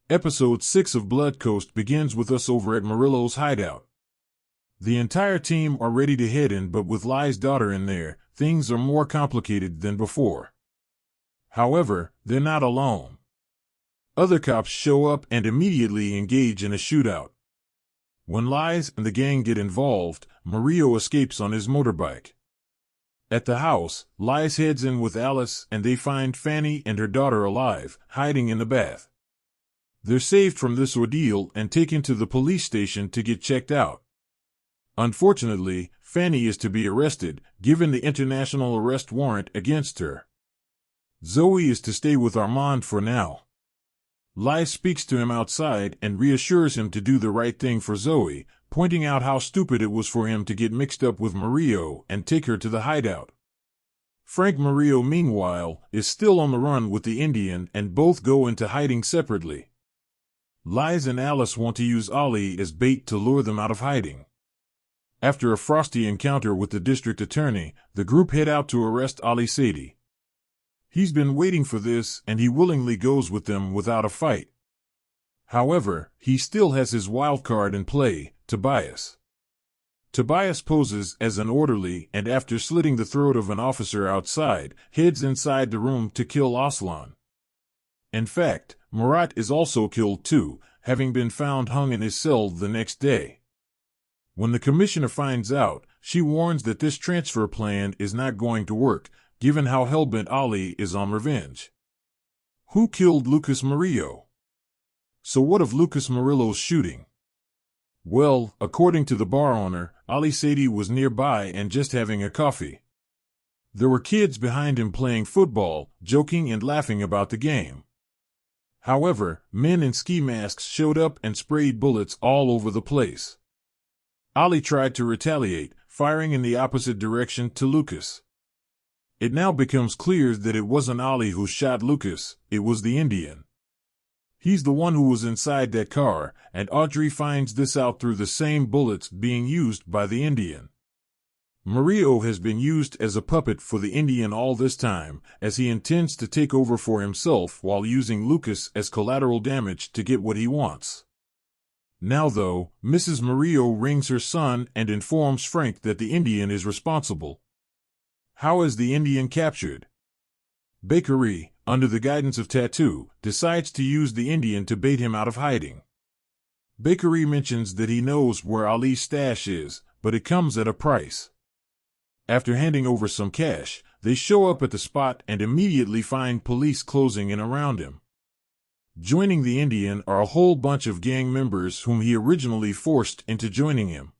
Episode 6 of Blood Coast begins with us over at Murillo's hideout. The entire team are ready to head in, but with Lai's daughter in there, things are more complicated than before. However, they're not alone. Other cops show up and immediately engage in a shootout. When Lais and the gang get involved, Murillo escapes on his motorbike. At the house, Lais heads in with Alice and they find Fanny and her daughter alive, hiding in the bath. They're saved from this ordeal and taken to the police station to get checked out. Unfortunately, Fanny is to be arrested, given the international arrest warrant against her. Zoe is to stay with Armand for now. Lais speaks to him outside and reassures him to do the right thing for Zoe, pointing out how stupid it was for him to get mixed up with Murillo and take her to the hideout. Frank Murillo, meanwhile, is still on the run with the Indian and both go into hiding separately. Lais and Alice want to use Ali as bait to lure them out of hiding. After a frosty encounter with the district attorney, the group head out to arrest Ali Sadie. He's been waiting for this and he willingly goes with them without a fight. However, he still has his wild card in play, Tobias. Tobias poses as an orderly and after slitting the throat of an officer outside, heads inside the room to kill Aslan. In fact, Murat is also killed too, having been found hung in his cell the next day. When the commissioner finds out, she warns that this transfer plan is not going to work, given how hellbent Ali is on revenge. Who killed Lucas Murillo? So what of Lucas Murillo's shooting? Well, according to the bar owner, Ali Sadie was nearby and just having a coffee. There were kids behind him playing football, joking and laughing about the game. However, men in ski masks showed up and sprayed bullets all over the place. Ali tried to retaliate, firing in the opposite direction to Lucas. It now becomes clear that it wasn't Ali who shot Lucas, it was the Indian. He's the one who was inside that car, and Audrey finds this out through the same bullets being used by the Indian. Murillo has been used as a puppet for the Indian all this time, as he intends to take over for himself while using Lucas as collateral damage to get what he wants. Now though, Mrs. Murillo rings her son and informs Frank that the Indian is responsible. How is the Indian captured? Bakery, under the guidance of Tattoo, decides to use the Indian to bait him out of hiding. Bakery mentions that he knows where Ali's stash is, but it comes at a price. After handing over some cash, they show up at the spot and immediately find police closing in around him. Joining the Indian are a whole bunch of gang members whom he originally forced into joining him.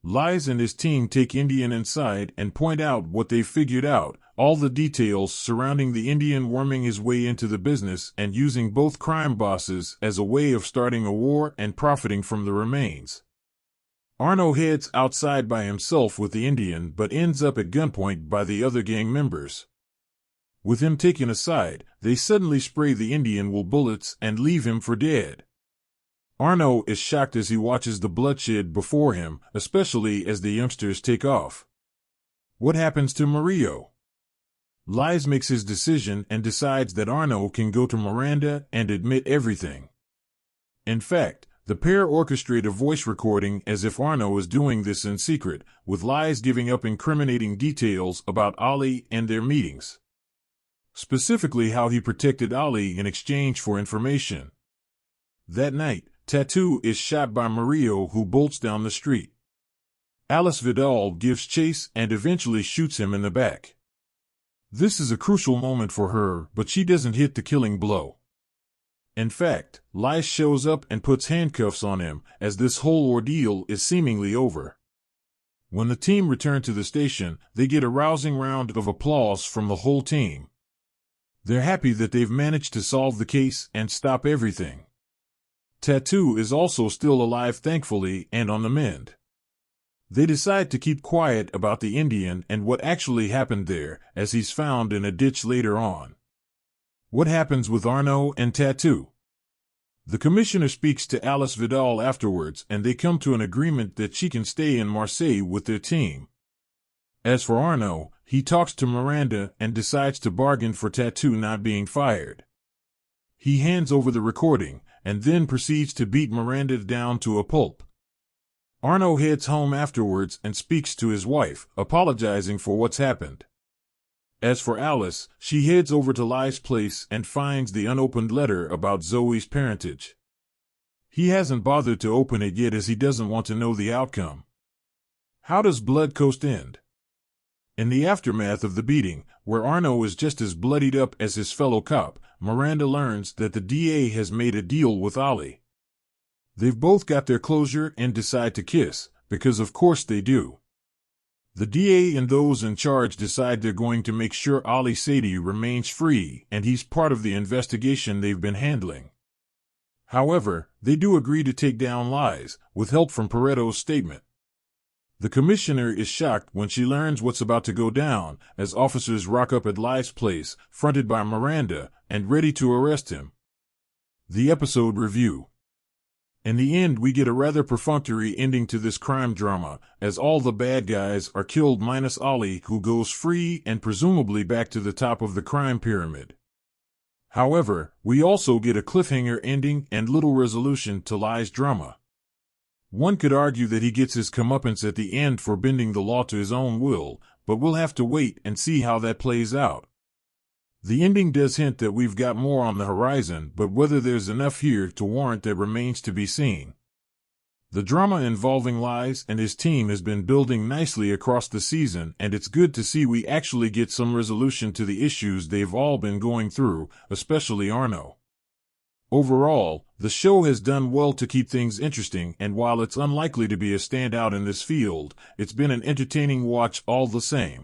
Lais and his team take Indian inside and point out what they figured out, all the details surrounding the Indian worming his way into the business and using both crime bosses as a way of starting a war and profiting from the remains. Arno heads outside by himself with the Indian but ends up at gunpoint by the other gang members. With him taken aside, they suddenly spray the Indian with bullets and leave him for dead. Arno is shocked as he watches the bloodshed before him, especially as the youngsters take off. What happens to Murillo? Lais makes his decision and decides that Arno can go to Miranda and admit everything. In fact, the pair orchestrate a voice recording as if Arno is doing this in secret, with Lais giving up incriminating details about Ali and their meetings. Specifically how he protected Ali in exchange for information. That night, Tattoo is shot by Murillo, who bolts down the street. Alice Vidal gives chase and eventually shoots him in the back. This is a crucial moment for her, but she doesn't hit the killing blow. In fact, Lais shows up and puts handcuffs on him, as this whole ordeal is seemingly over. When the team return to the station, they get a rousing round of applause from the whole team. They're happy that they've managed to solve the case and stop everything. Tattoo is also still alive, thankfully, and on the mend. They decide to keep quiet about the Indian and what actually happened there, as he's found in a ditch later on. What happens with Arno and Tattoo? The commissioner speaks to Alice Vidal afterwards and they come to an agreement that she can stay in Marseille with their team. As for Arno, he talks to Miranda and decides to bargain for Tattoo not being fired. He hands over the recording, and then proceeds to beat Miranda down to a pulp. Arno heads home afterwards and speaks to his wife, apologizing for what's happened. As for Alice, she heads over to Lai's place and finds the unopened letter about Zoe's parentage. He hasn't bothered to open it yet as he doesn't want to know the outcome. How does Blood Coast end? In the aftermath of the beating, where Arno is just as bloodied up as his fellow cop, Miranda learns that the DA has made a deal with Ollie. They've both got their closure and decide to kiss, because of course they do. The DA and those in charge decide they're going to make sure Ali Sadie remains free, and he's part of the investigation they've been handling. However, they do agree to take down Lies, with help from Pareto's statement. The commissioner is shocked when she learns what's about to go down, as officers rock up at Lai's place, fronted by Miranda, and ready to arrest him. The episode review. In the end, we get a rather perfunctory ending to this crime drama, as all the bad guys are killed minus Ollie, who goes free and presumably back to the top of the crime pyramid. However, we also get a cliffhanger ending and little resolution to Lai's drama. One could argue that he gets his comeuppance at the end for bending the law to his own will, but we'll have to wait and see how that plays out. The ending does hint that we've got more on the horizon, but whether there's enough here to warrant that remains to be seen. The drama involving Lies and his team has been building nicely across the season, and it's good to see we actually get some resolution to the issues they've all been going through, especially Arno. Overall, the show has done well to keep things interesting, and while it's unlikely to be a standout in this field, it's been an entertaining watch all the same.